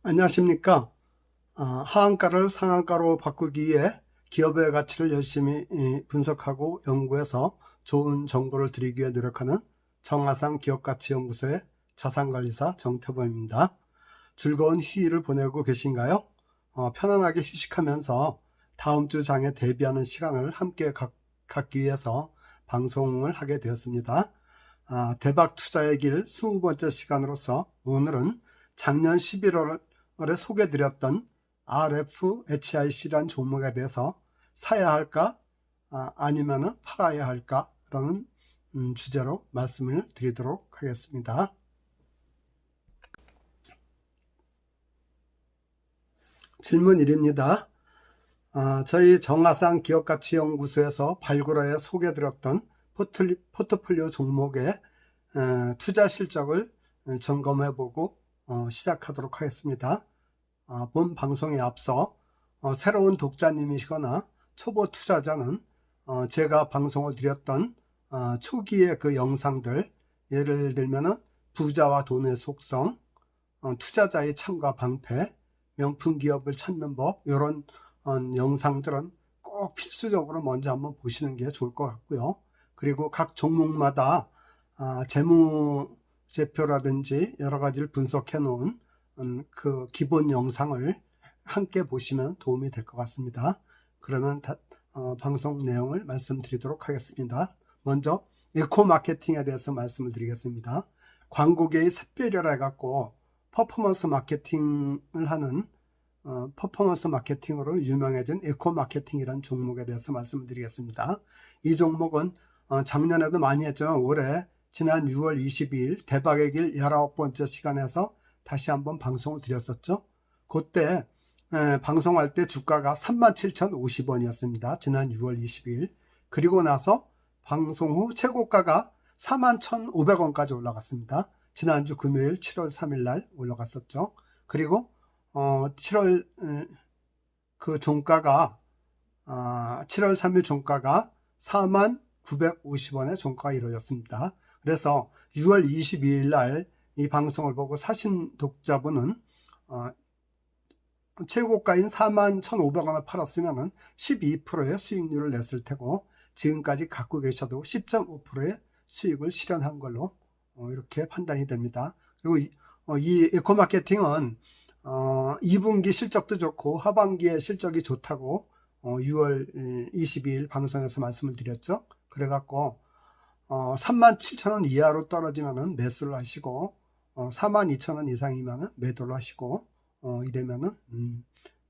안녕하십니까. 하한가를 상한가로 바꾸기 위해 기업의 가치를 열심히 분석하고 연구해서 좋은 정보를 드리기 위해 노력하는 정하상 기업가치연구소의 자산관리사 정태범입니다. 즐거운 휴일을 보내고 계신가요? 편안하게 휴식하면서 다음 주 장에 대비하는 시간을 함께 갖기 위해서 방송을 하게 되었습니다. 대박 투자의 길 20번째 시간으로서 오늘은 작년 11월에 소개드렸던 RFHIC라는 종목에 대해서 사야 할까 아니면 팔아야 할까 라는 주제로 말씀을 드리도록 하겠습니다. 질문 1입니다. 저희 정하상 기업가치연구소에서 발굴하여 소개드렸던 포트폴리오 종목의 투자 실적을 점검해보고 시작하도록 하겠습니다. 본 방송에 앞서 새로운 독자님이시거나 초보 투자자는 제가 방송을 드렸던 초기의 그 영상들, 예를 들면 부자와 돈의 속성, 투자자의 참가 방패, 명품 기업을 찾는 법, 이런 영상들은 꼭 필수적으로 먼저 한번 보시는 게 좋을 것 같고요. 그리고 각 종목마다 재무제표라든지 여러 가지를 분석해 놓은 그 기본 영상을 함께 보시면 도움이 될 것 같습니다. 그러면 방송 내용을 말씀드리도록 하겠습니다. 먼저 에코마케팅에 대해서 말씀을 드리겠습니다. 광고계의 샛별이라 해갖고 퍼포먼스 마케팅을 하는 퍼포먼스 마케팅으로 유명해진 에코마케팅이라는 종목에 대해서 말씀을 드리겠습니다. 이 종목은 작년에도 많이 했죠. 올해 지난 6월 22일 대박의 길 19번째 시간에서 다시 한번 방송을 드렸었죠. 그때 방송할 때 주가가 37,050원이었습니다. 지난 6월 22일. 그리고 나서 방송 후 최고가가 41,500원까지 올라갔습니다. 지난주 금요일 7월 3일 날 올라갔었죠. 그리고 7월 그 종가가 7월 3일 종가가 41,950원의 종가가 이루어졌습니다. 그래서 6월 22일 날 이 방송을 보고 사신 독자분은 최고가인 41,500원을 팔았으면 12%의 수익률을 냈을 테고, 지금까지 갖고 계셔도 10.5%의 수익을 실현한 걸로 이렇게 판단이 됩니다. 그리고 이 에코마케팅은 2분기 실적도 좋고 하반기에 실적이 좋다고 6월 22일 방송에서 말씀을 드렸죠. 그래갖고 37,000원 이하로 떨어지면 매수를 하시고 42,000원 이상이면 매도를 하시고 이러면은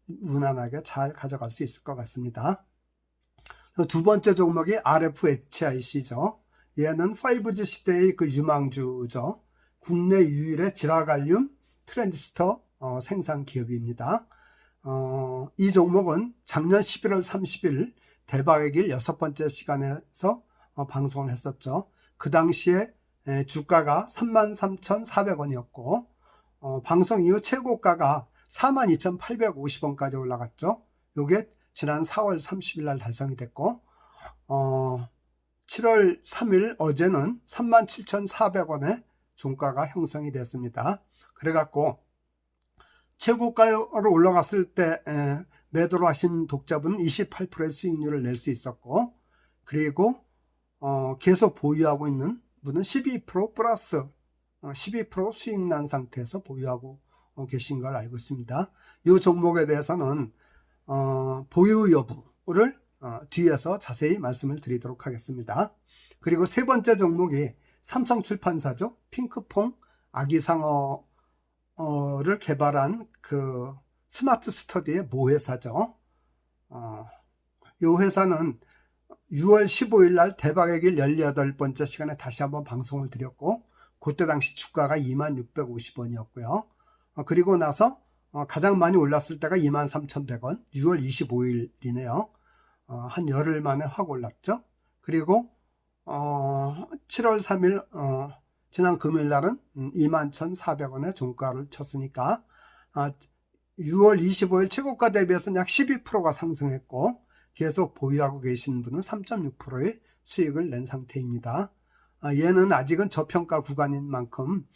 무난하게 잘 가져갈 수 있을 것 같습니다. 두 번째 종목이 RFHIC죠. 얘는 5G 시대의 그 유망주죠. 국내 유일의 지라갈륨 트랜지스터 생산 기업입니다. 이 종목은 작년 11월 30일 대박의 길 6번째 시간에서 방송을 했었죠. 그 당시에 주가가 33,400원이었고 방송 이후 최고가가 42,850원까지 올라갔죠. 요게 지난 4월 30일 날 달성이 됐고 7월 3일 어제는 37,400원의 종가가 형성이 됐습니다. 그래갖고 최고가로 올라갔을 때 매도를 하신 독자분은 28%의 수익률을 낼 수 있었고, 그리고 계속 보유하고 있는 분은 12% 플러스 12% 수익 난 상태에서 보유하고 계신 걸 알고 있습니다. 이 종목에 대해서는 보유 여부를 뒤에서 자세히 말씀을 드리도록 하겠습니다. 그리고 세 번째 종목이 삼성출판사죠. 핑크퐁 아기상어를 개발한 그 스마트 스터디의 모회사죠. 이 회사는 6월 15일 날 대박의 길 18번째 시간에 다시 한번 방송을 드렸고, 그때 당시 주가가 2650원이었고요. 그리고 나서 가장 많이 올랐을 때가 23,100원, 6월 25일이네요. 한 열흘 만에 확 올랐죠. 그리고 7월 3일 지난 금요일 날은 21,400원의 종가를 쳤으니까 6월 25일 최고가 대비해서 약 12%가 상승했고, 계속 보유하고 계신 분은 3.6%의 수익을 낸 상태입니다. 얘는 아직은 저평가 구간인 만큼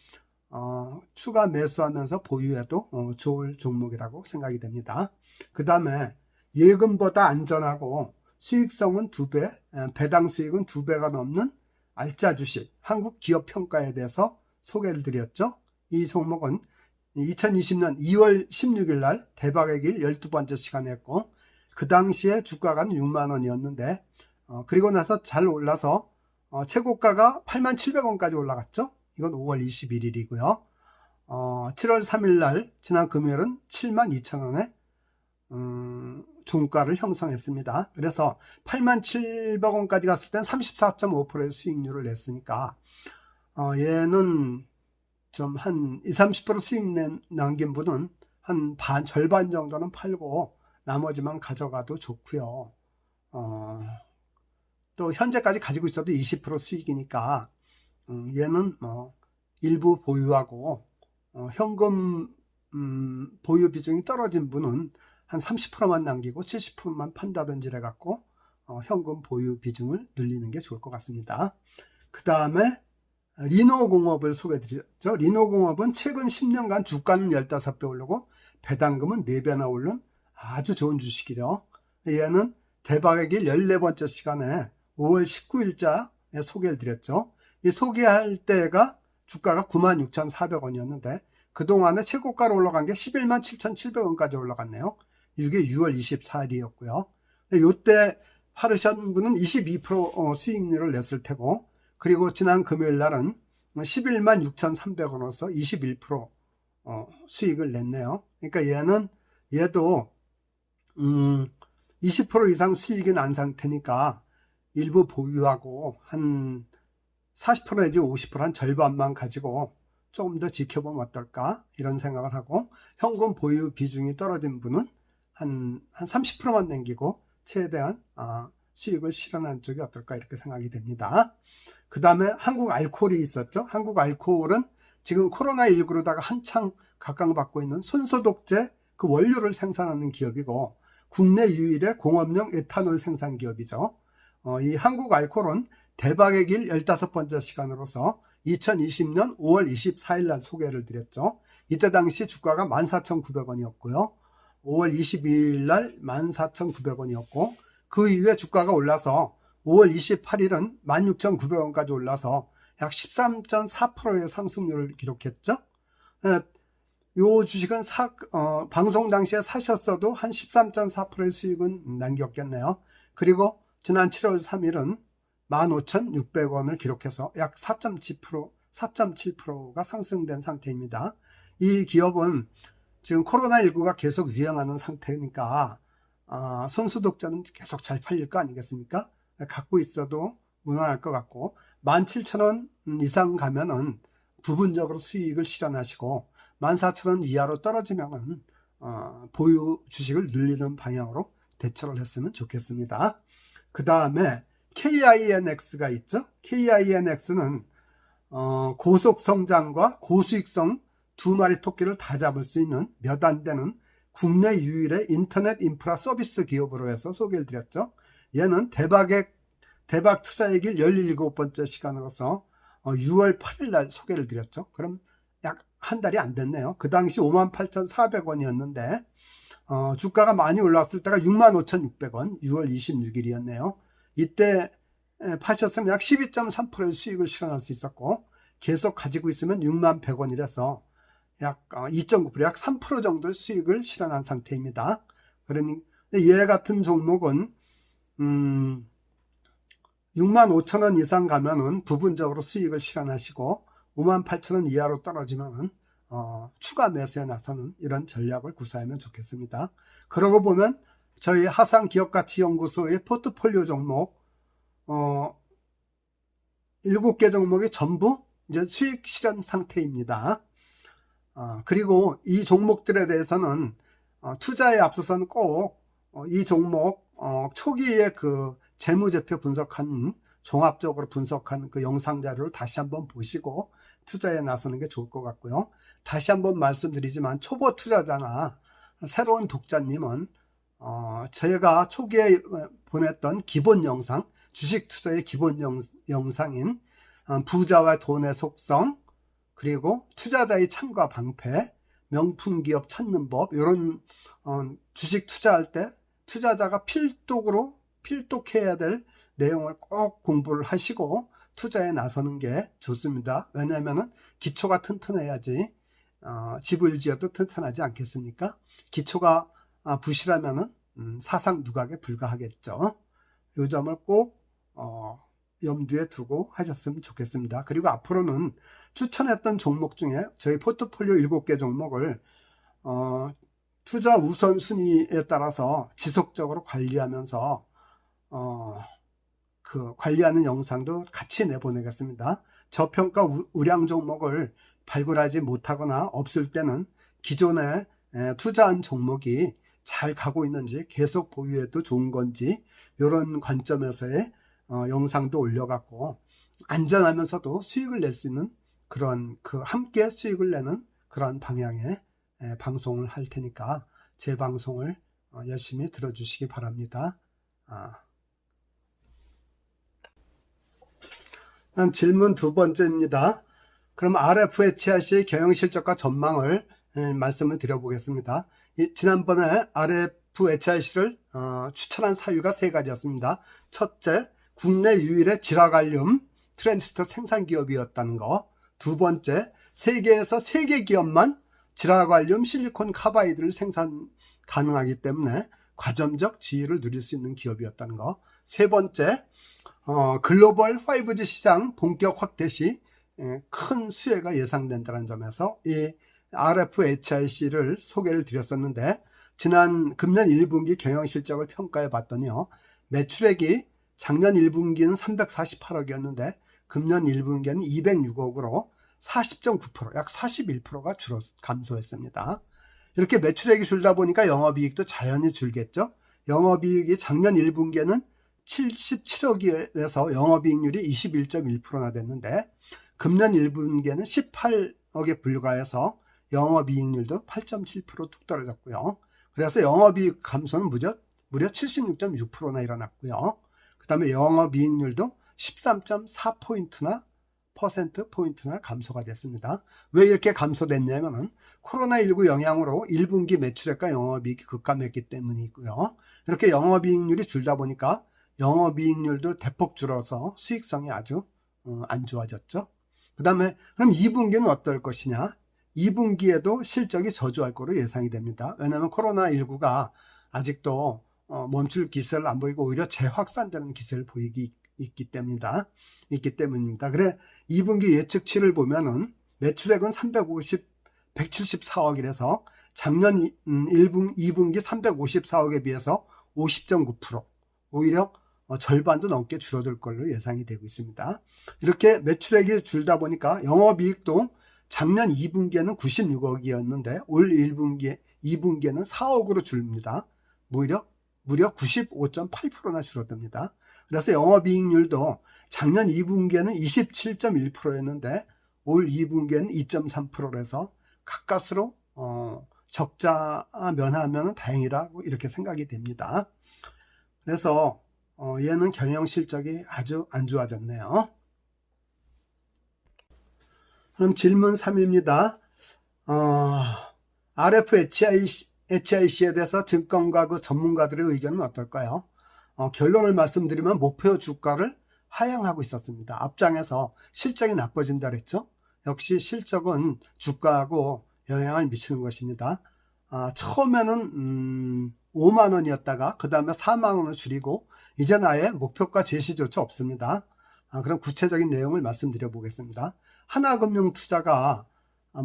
추가 매수하면서 보유해도 좋을 종목이라고 생각이 됩니다. 그 다음에 예금보다 안전하고 수익성은 2배, 배당 수익은 2배가 넘는 알짜 주식 한국 기업 평가에 대해서 소개를 드렸죠. 이 종목은 2020년 2월 16일 날 대박의 길 12번째 시간에 했고, 그 당시에 주가가 6만 원이었는데 그리고 나서 잘 올라서 최고가가 87,000원까지 올라갔죠. 이건 5월 21일이고요. 7월 3일 날 지난 금요일은 72,000원에 종가를 형성했습니다. 그래서 87,000원까지 갔을 땐 34.5%의 수익률을 냈으니까 얘는 좀 한 20-30% 수익 남긴 분은 한 절반 정도는 팔고 나머지만 가져가도 좋고요. 또 현재까지 가지고 있어도 20% 수익이니까 얘는 일부 보유하고 현금 보유 비중이 떨어진 분은 한 30%만 남기고 70%만 판다든지 해갖고 현금 보유 비중을 늘리는 게 좋을 것 같습니다. 그 다음에 리노공업을 소개해드렸죠. 리노공업은 최근 10년간 주가는 15배 오르고 배당금은 4배나 오른 아주 좋은 주식이죠. 얘는 대박의 길 14번째 시간에 5월 19일자에 소개를 드렸죠. 이 소개할 때가 주가가 96,400원이었는데 그동안에 최고가로 올라간 게 117,700원까지 올라갔네요. 이게 6월 24일이었고요. 이때 하루션 분은 22% 수익률을 냈을 테고, 그리고 지난 금요일 날은 116,300원으로서 21% 수익을 냈네요. 그러니까 얘도 20% 이상 수익이 난 상태니까 일부 보유하고 한 40% 내지 50% 한 절반만 가지고 조금 더 지켜보면 어떨까 이런 생각을 하고, 현금 보유 비중이 떨어진 분은 한 30%만 남기고 최대한 수익을 실현하는 쪽이 어떨까 이렇게 생각이 됩니다. 그 다음에 한국 알코올이 있었죠. 한국 알코올은 지금 코로나19로다가 한창 각광받고 있는 손소독제 그 원료를 생산하는 기업이고 국내 유일의 공업용 에탄올 생산 기업이죠. 이 한국 알코올은 대박의 길 15번째 시간으로서 2020년 5월 24일 날 소개를 드렸죠. 이때 당시 주가가 14,900원이었고요. 5월 22일 날 14,900원이었고 그 이후에 주가가 올라서 5월 28일은 16,900원까지 올라서 약 13.4%의 상승률을 기록했죠. 이 주식은 방송 당시에 사셨어도 한 13.4%의 수익은 남겼겠네요. 그리고 지난 7월 3일은 15,600원을 기록해서 약 4.7%가 상승된 상태입니다. 이 기업은 지금 코로나19가 계속 유행하는 상태니까 손소독제는 계속 잘 팔릴 거 아니겠습니까? 갖고 있어도 무난할 것 같고 17,000원 이상 가면은 부분적으로 수익을 실현하시고 14,000원 이하로 떨어지면은 보유 주식을 늘리는 방향으로 대처를 했으면 좋겠습니다. 그 다음에 KINX가 있죠. KINX는 고속 성장과 고수익성 두 마리 토끼를 다 잡을 수 있는 몇 안 되는 국내 유일의 인터넷 인프라 서비스 기업으로 해서 소개를 드렸죠. 얘는 대박 투자의 길 17번째 시간으로서 6월 8일 날 소개를 드렸죠. 그럼 약 한 달이 안 됐네요. 그 당시 58,400원이었는데 주가가 많이 올라왔을 때가 65,600원 6월 26일이었네요. 이때 파셨으면 약 12.3%의 수익을 실현할 수 있었고 계속 가지고 있으면 61,100원이라서 약 2.9%, 약 3% 정도의 수익을 실현한 상태입니다. 그러니 얘 같은 종목은 65,000원 이상 가면은 부분적으로 수익을 실현하시고 58,000원 이하로 떨어지면은 추가 매수에 나서는 이런 전략을 구사하면 좋겠습니다. 그러고 보면 저희 하상기업가치연구소의 포트폴리오 종목 7개 종목이 전부 이제 수익 실현 상태입니다. 그리고 이 종목들에 대해서는 투자에 앞서서는 꼭 이 종목 초기에 그 재무제표 분석한 종합적으로 분석한 그 영상 자료를 다시 한번 보시고 투자에 나서는 게 좋을 것 같고요. 다시 한번 말씀드리지만 초보 투자자나 새로운 독자님은 제가 초기에 보냈던 기본 영상, 주식 투자의 기본 영상인 부자와 돈의 속성, 그리고 투자자의 참가 방패, 명품 기업 찾는 법, 이런 주식 투자할 때 투자자가 필독해야 될 내용을 꼭 공부를 하시고 투자에 나서는 게 좋습니다. 왜냐하면 기초가 튼튼해야지 집을 지어도 튼튼하지 않겠습니까? 기초가 부실하면 사상 누각에 불과하겠죠. 이 점을 꼭 염두에 두고 하셨으면 좋겠습니다. 그리고 앞으로는 추천했던 종목 중에 저희 포트폴리오 7개 종목을 투자 우선순위에 따라서 지속적으로 관리하면서 그 관리하는 영상도 같이 내보내겠습니다. 저평가 우량 종목을 발굴하지 못하거나 없을 때는 기존에 투자한 종목이 잘 가고 있는지, 계속 보유해도 좋은 건지, 이런 관점에서의 영상도 올려갖고 안전하면서도 수익을 낼 수 있는 그런 함께 수익을 내는 그런 방향의 방송을 할 테니까 제 방송을 열심히 들어주시기 바랍니다. 다음 질문 두 번째입니다. 그럼 RFHIC 경영실적과 전망을 말씀을 드려보겠습니다. 지난번에 RFHIC를 추천한 사유가 세 가지였습니다. 첫째, 국내 유일의 질화갈륨 트랜지스터 생산 기업이었다는 거. 두 번째, 세계에서 3개 기업만 질화갈륨 실리콘 카바이드를 생산 가능하기 때문에 과점적 지위를 누릴 수 있는 기업이었다는 거. 세 번째, 글로벌 5G 시장 본격 확대 시 큰 수혜가 예상된다는 점에서 이 RFHIC를 소개를 드렸었는데, 지난 금년 1분기 경영실적을 평가해 봤더니요, 매출액이 작년 1분기는 348억이었는데 금년 1분기에는 206억으로 40.9%, 약 41%가 감소했습니다. 이렇게 매출액이 줄다 보니까 영업이익도 자연히 줄겠죠. 영업이익이 작년 1분기에는 77억에서 영업이익률이 21.1%나 됐는데 금년 1분기에는 18억에 불과해서 영업이익률도 8.7% 뚝 떨어졌고요. 그래서 영업이익 감소는 무려 76.6%나 일어났고요. 그 다음에 영업이익률도 13.4%포인트나 감소가 됐습니다. 왜 이렇게 감소됐냐면은 코로나19 영향으로 1분기 매출액과 영업이익이 급감했기 때문이고요. 이렇게 영업이익률이 줄다 보니까 영업이익률도 대폭 줄어서 수익성이 아주 안 좋아졌죠. 그 다음에 그럼 2분기는 어떨 것이냐? 2분기에도 실적이 저조할 거로 예상이 됩니다. 왜냐하면 코로나19가 아직도 멈출 기세를 안 보이고 오히려 재확산되는 기세를 있기 때문입니다. 그래 2분기 예측치를 보면은 매출액은 174억이라서 작년 2분기 354억에 비해서 50.9%, 오히려 절반도 넘게 줄어들 걸로 예상이 되고 있습니다. 이렇게 매출액이 줄다 보니까 영업이익도 작년 2분기에는 96억이었는데 올 2분기에는 4억으로 줄입니다. 무려 95.8%나 줄어듭니다. 그래서 영업이익률도 작년 2분기에는 27.1%였는데 올 2분기에는 2.3%라서 가까스로 적자 면하면 다행이라고 이렇게 생각이 됩니다. 그래서 얘는 경영 실적이 아주 안 좋아졌네요. 그럼 질문 3입니다. RFHIC에 대해서 증권가 그 전문가들의 의견은 어떨까요? 결론을 말씀드리면 목표 주가를 하향하고 있었습니다. 앞장에서 실적이 나빠진다 그랬죠? 역시 실적은 주가하고 영향을 미치는 것입니다. 처음에는 5만 원이었다가 그 다음에 4만 원을 줄이고 이제는 아예 목표가 제시조차 없습니다. 그럼 구체적인 내용을 말씀드려 보겠습니다. 하나금융투자가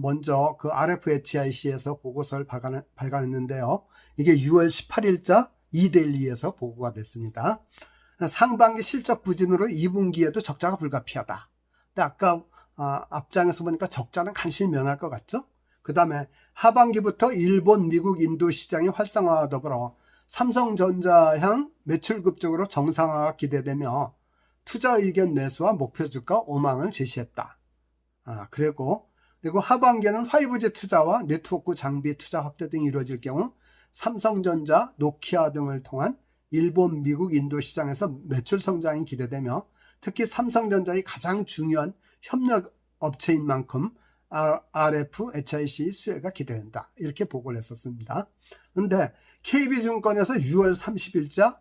먼저 그 RFHIC에서 보고서를 발간했는데요. 이게 6월 18일자 이데일리에서 보고가 됐습니다. 상반기 실적 부진으로 2분기에도 적자가 불가피하다. 근데 아까 앞장에서 보니까 적자는 간신히 면할 것 같죠? 그 다음에 하반기부터 일본, 미국, 인도 시장의 활성화와 더불어 삼성전자 향 매출 급적으로 정상화가 기대되며 투자 의견 매수와 목표 주가 5만원을 제시했다. 그리고 하반기에는 5G 투자와 네트워크 장비 투자 확대 등이 이루어질 경우 삼성전자, 노키아 등을 통한 일본, 미국, 인도 시장에서 매출 성장이 기대되며 특히 삼성전자의 가장 중요한 협력 업체인 만큼 RFHIC 수혜가 기대된다. 이렇게 보고를 했었습니다. 그런데 KB증권에서 6월 30일자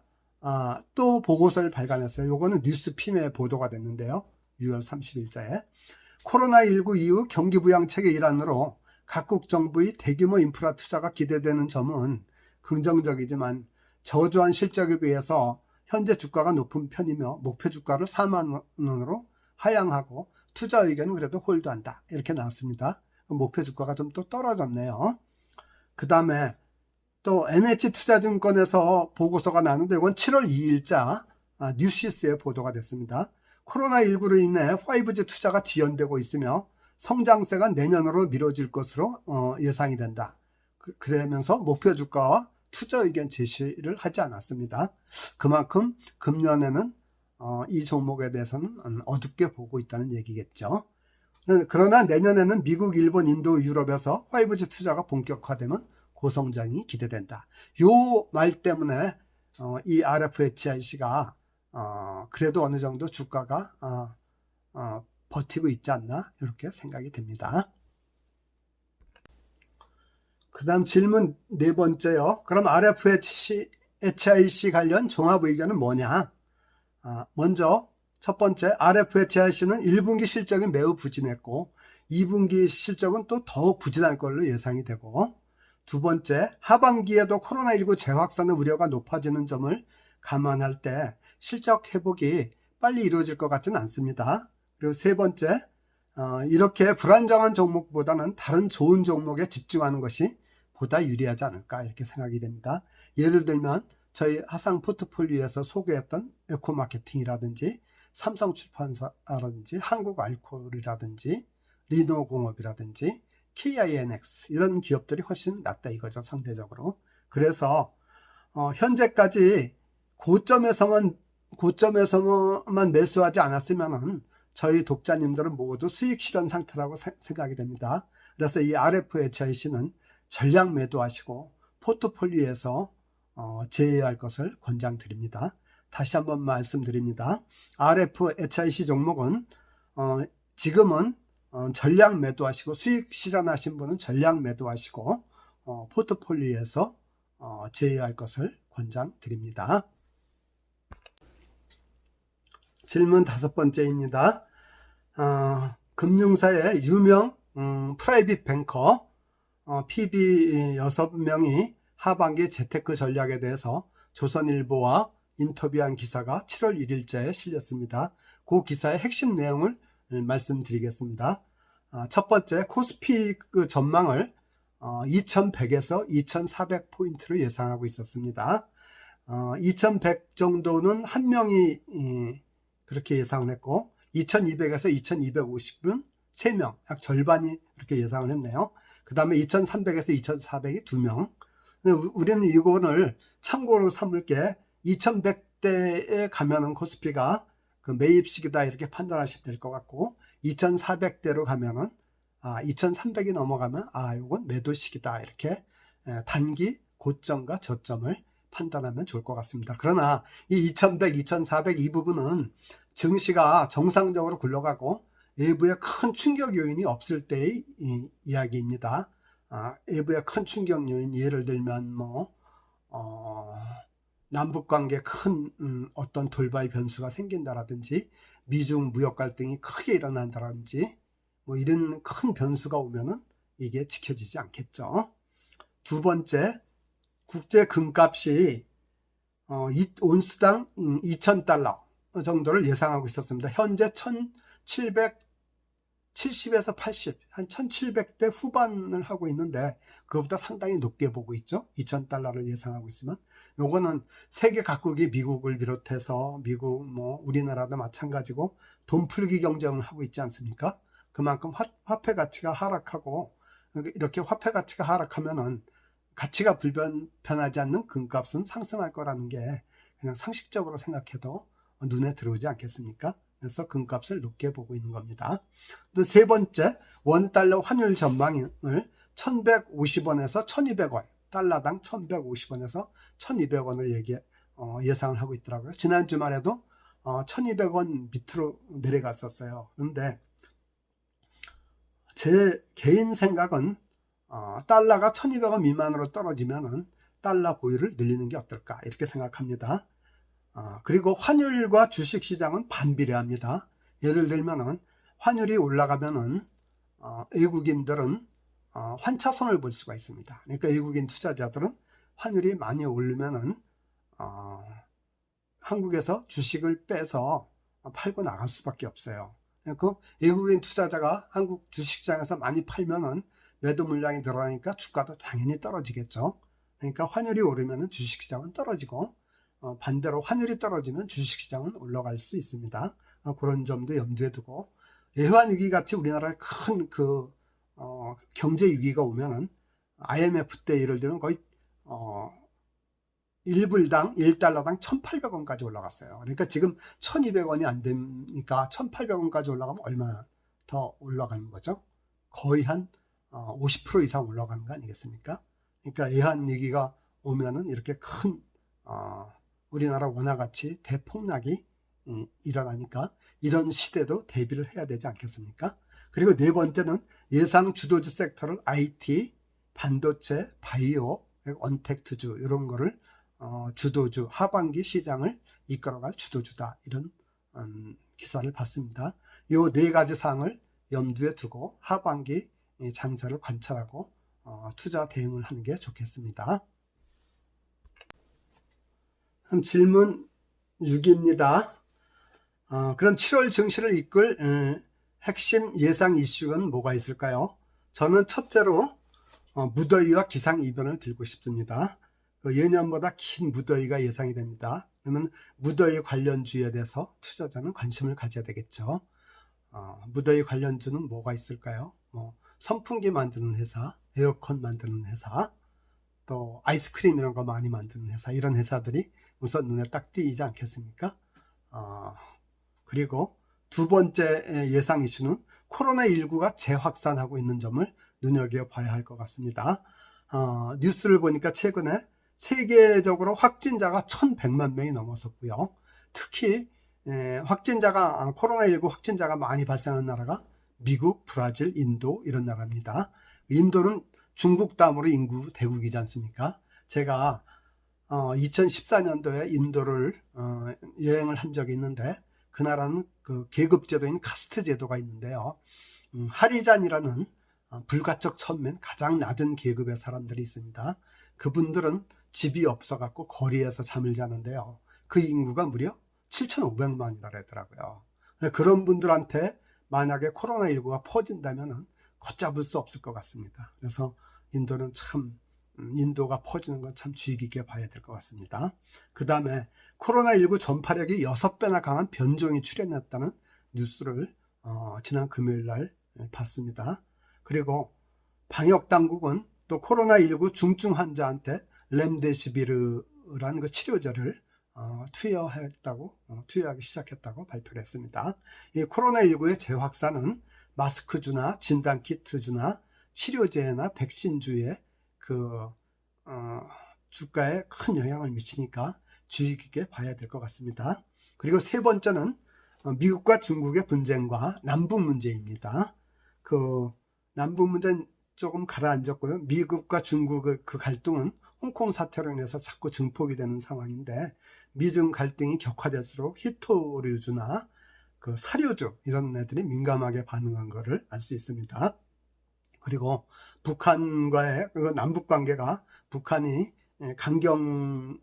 또 보고서를 발간했어요. 요거는 뉴스핌에 보도가 됐는데요. 6월 30일자에 코로나19 이후 경기 부양책의 일환으로 각국 정부의 대규모 인프라 투자가 기대되는 점은 긍정적이지만 저조한 실적에 비해서 현재 주가가 높은 편이며 목표 주가를 4만 원으로 하향하고 투자 의견은 그래도 홀드한다. 이렇게 나왔습니다. 목표 주가가 좀 또 떨어졌네요. 그 다음에 또 NH투자증권에서 보고서가 나왔는데 이건 7월 2일자 뉴시스에 보도가 됐습니다. 코로나19로 인해 5G 투자가 지연되고 있으며 성장세가 내년으로 미뤄질 것으로 예상이 된다. 그러면서 목표 주가와 투자 의견 제시를 하지 않았습니다. 그만큼 금년에는 이 종목에 대해서는 어둡게 보고 있다는 얘기겠죠. 그러나 내년에는 미국, 일본, 인도, 유럽에서 5G 투자가 본격화되면 고성장이 기대된다. 요 말 때문에 이 RFHIC가 그래도 어느 정도 주가가 버티고 있지 않나 이렇게 생각이 됩니다. 그 다음 질문 네 번째요. 그럼 RFHIC 관련 종합 의견은 뭐냐? 먼저 첫 번째, RFHIC는 1분기 실적이 매우 부진했고 2분기 실적은 또 더욱 부진할 걸로 예상이 되고, 두 번째, 하반기에도 코로나19 재확산의 우려가 높아지는 점을 감안할 때 실적 회복이 빨리 이루어질 것 같지는 않습니다. 그리고 세 번째, 이렇게 불안정한 종목보다는 다른 좋은 종목에 집중하는 것이 보다 유리하지 않을까 이렇게 생각이 됩니다. 예를 들면 저희 하상 포트폴리오에서 소개했던 에코마케팅이라든지 삼성출판사라든지 한국알코올이라든지 리노공업이라든지 KINX 이런 기업들이 훨씬 낫다 이거죠, 상대적으로. 그래서 현재까지 고점에서만 매수하지 않았으면 저희 독자님들은 모두 수익 실현 상태라고 생각이 됩니다. 그래서 이 RFHIC는 전량 매도하시고 포트폴리오에서 제외할 것을 권장드립니다. 다시 한번 말씀드립니다. RFHIC 종목은 지금은 전량 매도하시고 수익 실현하신 분은 전량 매도하시고 포트폴리오에서 제외할 것을 권장드립니다. 질문 다섯 번째입니다. 금융사의 유명 프라이빗 뱅커 PB 6명이 하반기 재테크 전략에 대해서 조선일보와 인터뷰한 기사가 7월 1일자에 실렸습니다. 그 기사의 핵심 내용을 말씀드리겠습니다. 첫 번째, 코스피 전망을 2100에서 2400포인트로 예상하고 있었습니다. 2100 정도는 한 명이 그렇게 예상을 했고 2200에서 2250은 3명, 약 절반이 그렇게 예상을 했네요. 그 다음에 2300에서 2400이 2명. 우리는 이거를 참고로 삼을 게 2100대에 가면은 코스피가 그 매입식이다 이렇게 판단하시면 될 것 같고 2400대로 가면은 2300이 넘어가면 이건 매도식이다 이렇게 단기 고점과 저점을 판단하면 좋을 것 같습니다. 그러나 이 2100, 2400 이 부분은 증시가 정상적으로 굴러가고 외부에 큰 충격 요인이 없을 때의 이야기입니다. 외부에 큰 충격 요인, 예를 들면 남북관계에 큰 어떤 돌발 변수가 생긴다라든지 미중 무역 갈등이 크게 일어난다라든지 이런 큰 변수가 오면은 이게 지켜지지 않겠죠. 두 번째, 국제 금값이 온스당 2000달러 정도를 예상하고 있었습니다. 현재 1770에서 80, 한 1700대 후반을 하고 있는데 그것보다 상당히 높게 보고 있죠. 2000달러를 예상하고 있으면 요거는 세계 각국이 미국을 비롯해서 미국 우리나라도 마찬가지고 돈 풀기 경쟁을 하고 있지 않습니까? 그만큼 화폐 가치가 하락하고, 이렇게 화폐 가치가 하락하면은 가치가 불변하지 않는 금값은 상승할 거라는 게 그냥 상식적으로 생각해도 눈에 들어오지 않겠습니까? 그래서 금값을 높게 보고 있는 겁니다. 또 세 번째, 원달러 환율 전망을 1150원에서 1200원, 달러당 1150원에서 1200원을 예상을 하고 있더라고요. 지난 주말에도 1200원 밑으로 내려갔었어요. 그런데 제 개인 생각은 달러가 1200원 미만으로 떨어지면은 달러 보유를 늘리는 게 어떨까 이렇게 생각합니다. 그리고 환율과 주식시장은 반비례합니다. 예를 들면은 환율이 올라가면은 외국인들은 환차손을 볼 수가 있습니다. 그러니까 외국인 투자자들은 환율이 많이 오르면은 한국에서 주식을 빼서 팔고 나갈 수밖에 없어요. 그 외국인 투자자가 한국 주식시장에서 많이 팔면은 매도 물량이 늘어나니까 주가도 당연히 떨어지겠죠. 그러니까 환율이 오르면은 주식시장은 떨어지고 반대로 환율이 떨어지면 주식시장은 올라갈 수 있습니다. 그런 점도 염두에 두고 외환위기 같이 우리나라에 큰 경제 위기가 오면은 IMF 때 예를 들면 거의 1불당 1달러당 1,800원까지 올라갔어요. 그러니까 지금 1,200원이 안 되니까 1,800원까지 올라가면 얼마나 더 올라가는 거죠? 거의 한 50% 이상 올라가는 거 아니겠습니까? 그러니까 외환위기가 오면은 이렇게 큰 우리나라 원화가치 대폭락이 일어나니까 이런 시대도 대비를 해야 되지 않겠습니까? 그리고 네 번째는 예상 주도주 섹터를 IT, 반도체, 바이오, 언택트주 이런 거를 주도주, 하반기 시장을 이끌어갈 주도주다 이런 기사를 봤습니다. 이 네 가지 사항을 염두에 두고 하반기 장세를 관찰하고 투자 대응을 하는 게 좋겠습니다. 그럼 질문 6입니다. 그럼 7월 증시를 이끌 핵심 예상 이슈는 뭐가 있을까요? 저는 첫째로 무더위와 기상이변을 들고 싶습니다. 예년보다 긴 무더위가 예상이 됩니다. 그러면 무더위 관련주에 대해서 투자자는 관심을 가져야 되겠죠. 무더위 관련주는 뭐가 있을까요? 선풍기 만드는 회사, 에어컨 만드는 회사, 또 아이스크림 이런 거 많이 만드는 회사, 이런 회사들이 우선 눈에 딱 띄지 않겠습니까? 그리고 두 번째 예상 이슈는 코로나19가 재확산하고 있는 점을 눈여겨봐야 할 것 같습니다. 뉴스를 보니까 최근에 세계적으로 확진자가 1,100만 명이 넘었었고요. 특히 코로나19 확진자가 많이 발생한 나라가 미국, 브라질, 인도 이런 나라입니다. 인도는 중국 다음으로 인구 대국이지 않습니까? 제가 2014년도에 인도를 여행을 한 적이 있는데 그 나라는 그 계급 제도인 카스트 제도가 있는데요. 하리잔이라는 불가촉 천민 가장 낮은 계급의 사람들이 있습니다. 그분들은 집이 없어갖고 거리에서 잠을 자는데요. 그 인구가 무려 7,500만이라 하더라고요. 그런 분들한테 만약에 코로나19가 퍼진다면 걷잡을 수 없을 것 같습니다. 그래서 인도가 퍼지는 건 참 주의 깊게 봐야 될 것 같습니다. 그 다음에 코로나19 전파력이 6배나 강한 변종이 출현했다는 뉴스를 지난 금요일 날 봤습니다. 그리고 방역당국은 또 코로나19 중증 환자한테 렘데시비르라는 그 치료제를 투여하기 시작했다고 발표를 했습니다. 이 코로나19의 재확산은 마스크주나 진단키트주나 치료제나 백신주의 주가에 큰 영향을 미치니까 주의 깊게 봐야 될 것 같습니다. 그리고 세 번째는 미국과 중국의 분쟁과 남북 문제입니다. 남북 문제는 조금 가라앉았고요. 미국과 중국의 그 갈등은 홍콩 사태로 인해서 자꾸 증폭이 되는 상황인데 미중 갈등이 격화될수록 히토류주나 사료주 이런 애들이 민감하게 반응한 것을 알 수 있습니다. 그리고 북한과의 남북 관계가 북한이 강경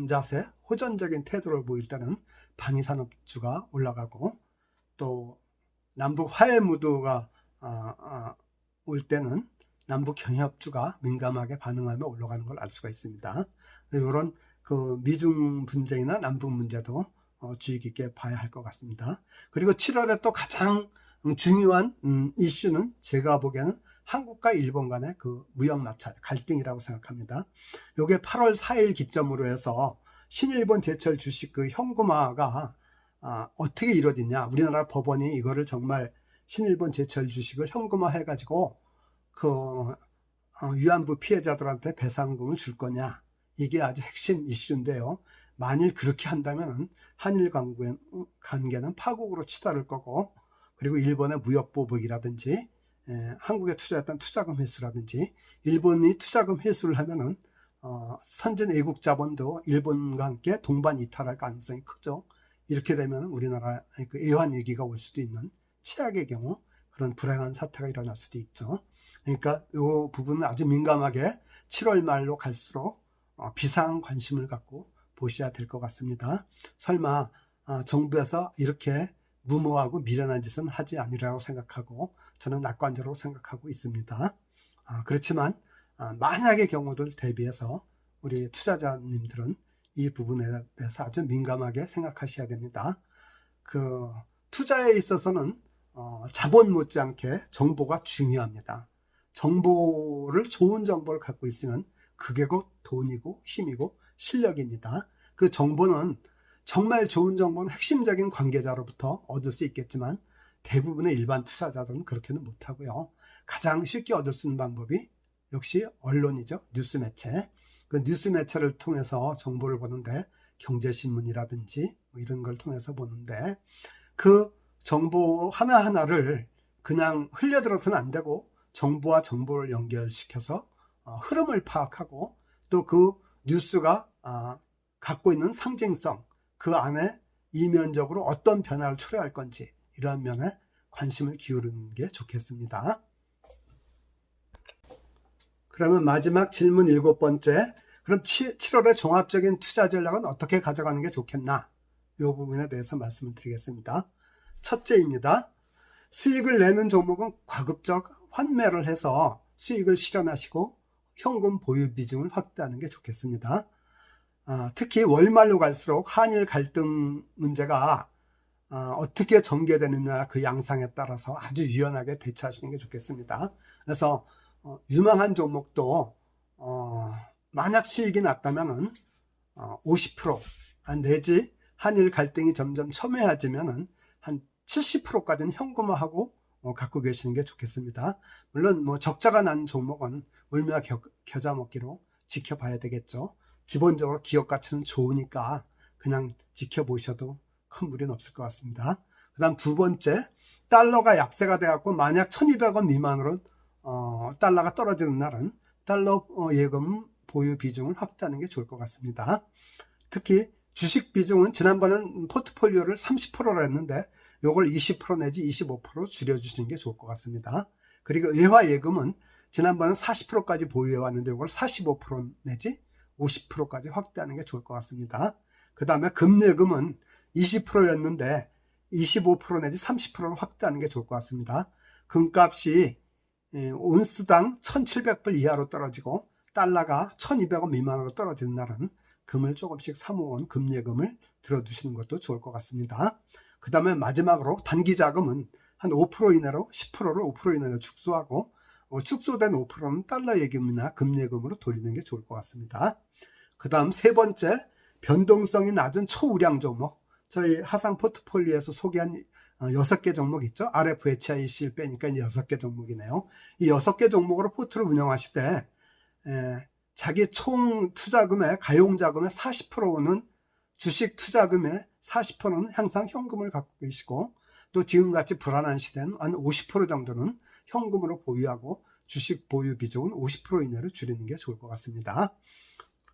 자세, 호전적인 태도를 보일 때는 방위산업주가 올라가고 또 남북 화해 무드가 올 때는 남북 경협주가 민감하게 반응하며 올라가는 걸 알 수가 있습니다. 이런 미중 분쟁이나 남북 문제도 주의 깊게 봐야 할 것 같습니다. 그리고 7월에 또 가장 중요한 이슈는 제가 보기에는 한국과 일본 간의 무역 마찰 갈등이라고 생각합니다. 이게 8월 4일 기점으로 해서 신일본 제철 주식 현금화가 어떻게 이루어지냐, 우리나라 법원이 이거를 정말 신일본 제철 주식을 현금화 해가지고 위안부 피해자들한테 배상금을 줄 거냐, 이게 아주 핵심 이슈인데요. 만일 그렇게 한다면 한일 관계는 파국으로 치달을 거고, 그리고 일본의 무역 보복이라든지 한국에 투자했던 투자금 회수라든지 일본이 투자금 회수를 하면은 선진 외국 자본도 일본과 함께 동반 이탈할 가능성이 크죠. 이렇게 되면 우리나라에 그 애환 위기가 올 수도 있는 최악의 경우 그런 불행한 사태가 일어날 수도 있죠. 그러니까 이 부분은 아주 민감하게 7월 말로 갈수록 비상 관심을 갖고 보셔야 될 것 같습니다. 설마 정부에서 이렇게 무모하고 미련한 짓은 하지 않으리라고 생각하고 저는 낙관적으로 생각하고 있습니다. 그렇지만 만약의 경우를 대비해서 우리 투자자님들은 이 부분에 대해서 아주 민감하게 생각하셔야 됩니다. 그 투자에 있어서는 자본 못지않게 정보가 중요합니다. 좋은 정보를 갖고 있으면 그게 곧 돈이고 힘이고 실력입니다. 그 정보는 정말 좋은 정보는 핵심적인 관계자로부터 얻을 수 있겠지만 대부분의 일반 투자자들은 그렇게는 못하고요. 가장 쉽게 얻을 수 있는 방법이 역시 언론이죠. 뉴스 매체. 그 뉴스 매체를 통해서 정보를 보는데 경제신문이라든지 뭐 이런 걸 통해서 보는데 그 정보 하나하나를 그냥 흘려들어서는 안 되고 정보와 정보를 연결시켜서 흐름을 파악하고 또 그 뉴스가 갖고 있는 상징성, 그 안에 이면적으로 어떤 변화를 초래할 건지 이러한 면에 관심을 기울이는 게 좋겠습니다. 그러면 마지막 질문 7번째. 그럼 7월의 종합적인 투자 전략은 어떻게 가져가는 게 좋겠나? 이 부분에 대해서 말씀을 드리겠습니다. 첫째입니다. 수익을 내는 종목은 가급적 환매를 해서 수익을 실현하시고 현금 보유 비중을 확대하는 게 좋겠습니다. 특히 월말로 갈수록 한일 갈등 문제가 어떻게 전개되느냐 그 양상에 따라서 아주 유연하게 대처하시는 게 좋겠습니다. 그래서 유망한 종목도 만약 수익이 났다면은 50% 내지 한일 갈등이 점점 첨예해지면은 한 70%까지는 현금화하고 갖고 계시는 게 좋겠습니다. 물론 뭐 적자가 난 종목은 울며 겨자 먹기로 지켜봐야 되겠죠. 기본적으로 기업 가치는 좋으니까 그냥 지켜보셔도 큰 무리는 없을 것 같습니다. 그 다음 두 번째, 달러가 약세가 돼갖고 만약 1200원 미만으로 달러가 떨어지는 날은 달러 예금 보유 비중을 확대하는 게 좋을 것 같습니다. 특히 주식 비중은 지난번엔 포트폴리오를 30%로 했는데 요걸 20% 내지 25% 줄여주시는 게 좋을 것 같습니다. 그리고 외화 예금은 지난번엔 40%까지 보유해 왔는데 요걸 45% 내지 50%까지 확대하는 게 좋을 것 같습니다. 그 다음에 금예금은 20%였는데 25% 내지 30%로 확대하는 게 좋을 것 같습니다. 금값이 온스당 1700불 이하로 떨어지고 달러가 1200원 미만으로 떨어지는 날은 금을 조금씩 사모은 금예금을 들어두시는 것도 좋을 것 같습니다. 그 다음에 마지막으로 단기자금은 한 5% 이내로 10%를 5% 이내로 축소하고 축소된 5%는 달러 예금이나 금예금으로 돌리는 게 좋을 것 같습니다. 그 다음 세 번째, 변동성이 낮은 초우량 종목. 저희 하상 포트폴리오에서 소개한 6개 종목 있죠. RFHIC를 빼니까 이제 6개 종목이네요. 이 6개 종목으로 포트를 운영하실 때 자기 총 투자금의 가용자금의 40%는 주식 투자금의 40%는 항상 현금을 갖고 계시고 또 지금같이 불안한 시대는 한 50% 정도는 현금으로 보유하고 주식 보유 비중은 50% 이내로 줄이는 게 좋을 것 같습니다.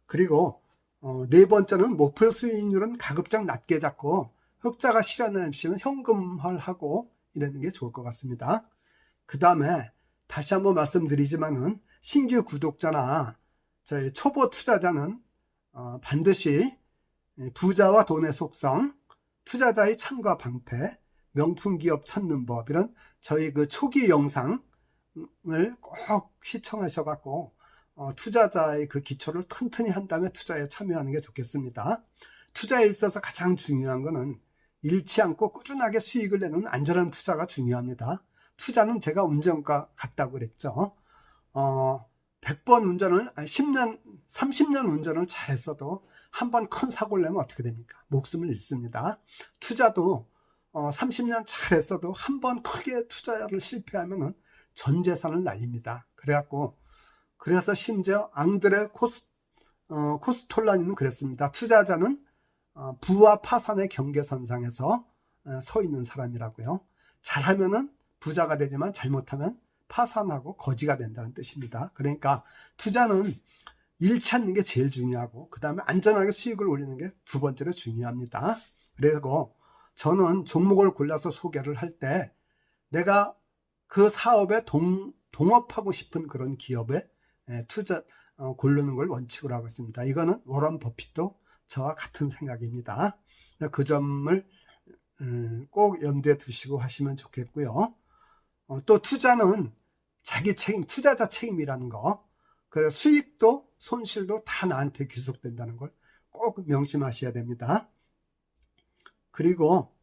그리고 네 번째는 목표 수익률은 가급적 낮게 잡고 흑자가 실현되면 현금화하고 이러는 게 좋을 것 같습니다. 그 다음에 다시 한번 말씀드리지만은 신규 구독자나 저희 초보 투자자는 반드시 부자와 돈의 속성, 투자자의 참가 방패, 명품 기업 찾는 법 이런 저희 그 초기 영상을 꼭 시청하셔갖고 투자자의 그 기초를 튼튼히 한 다음에 투자에 참여하는 게 좋겠습니다. 투자에 있어서 가장 중요한 거는 잃지 않고 꾸준하게 수익을 내는 안전한 투자가 중요합니다. 투자는 제가 운전과 같다고 그랬죠. 100번 운전을, 10년, 30년 운전을 잘했어도 한 번 큰 사고를 내면 어떻게 됩니까? 목숨을 잃습니다. 투자도 30년 잘했어도 한 번 크게 투자를 실패하면 전 재산을 날립니다. 그래서 심지어 앙드레 코스톨라니는 그랬습니다. 투자자는 부와 파산의 경계선상에서 서 있는 사람이라고요. 잘하면은 부자가 되지만 잘못하면 파산하고 거지가 된다는 뜻입니다. 그러니까 투자는 잃지 않는 게 제일 중요하고 그 다음에 안전하게 수익을 올리는 게 두 번째로 중요합니다. 그리고 저는 종목을 골라서 소개를 할 때 내가 그 사업에 동업하고 싶은 그런 기업에 투자 고르는 걸 원칙으로 하고 있습니다. 이거는 워런 버핏도 저와 같은 생각입니다. 그 점을 꼭 염두에 두시고 하시면 좋겠고요. 또 투자는 자기 책임, 투자자 책임이라는 거. 그래서 수익도 손실도 다 나한테 귀속된다는 걸 꼭 명심하셔야 됩니다. 그리고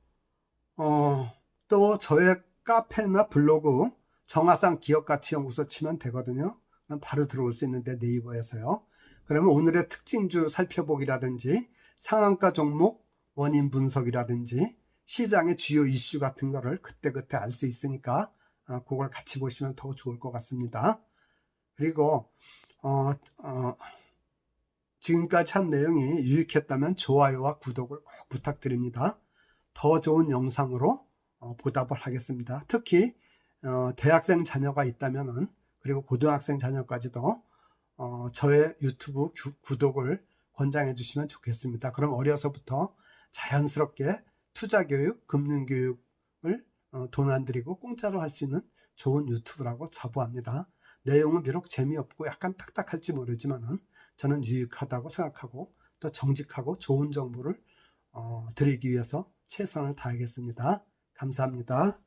또 저의 카페나 블로그 정화상 기업가치연구소 치면 되거든요. 바로 들어올 수 있는데 네이버에서요. 그러면 오늘의 특징주 살펴보기라든지 상한가 종목 원인 분석이라든지 시장의 주요 이슈 같은 거를 그때그때 알 수 있으니까 그걸 같이 보시면 더 좋을 것 같습니다. 그리고 지금까지 한 내용이 유익했다면 좋아요와 구독을 꼭 부탁드립니다. 더 좋은 영상으로 보답을 하겠습니다. 특히 대학생 자녀가 있다면 그리고 고등학생 자녀까지도 저의 유튜브 구독을 권장해 주시면 좋겠습니다. 그럼 어려서부터 자연스럽게 투자교육, 금융교육을 돈 안 들이고 공짜로 할 수 있는 좋은 유튜브라고 자부합니다. 내용은 비록 재미없고 약간 딱딱할지 모르지만 저는 유익하다고 생각하고 또 정직하고 좋은 정보를 드리기 위해서 최선을 다하겠습니다. 감사합니다.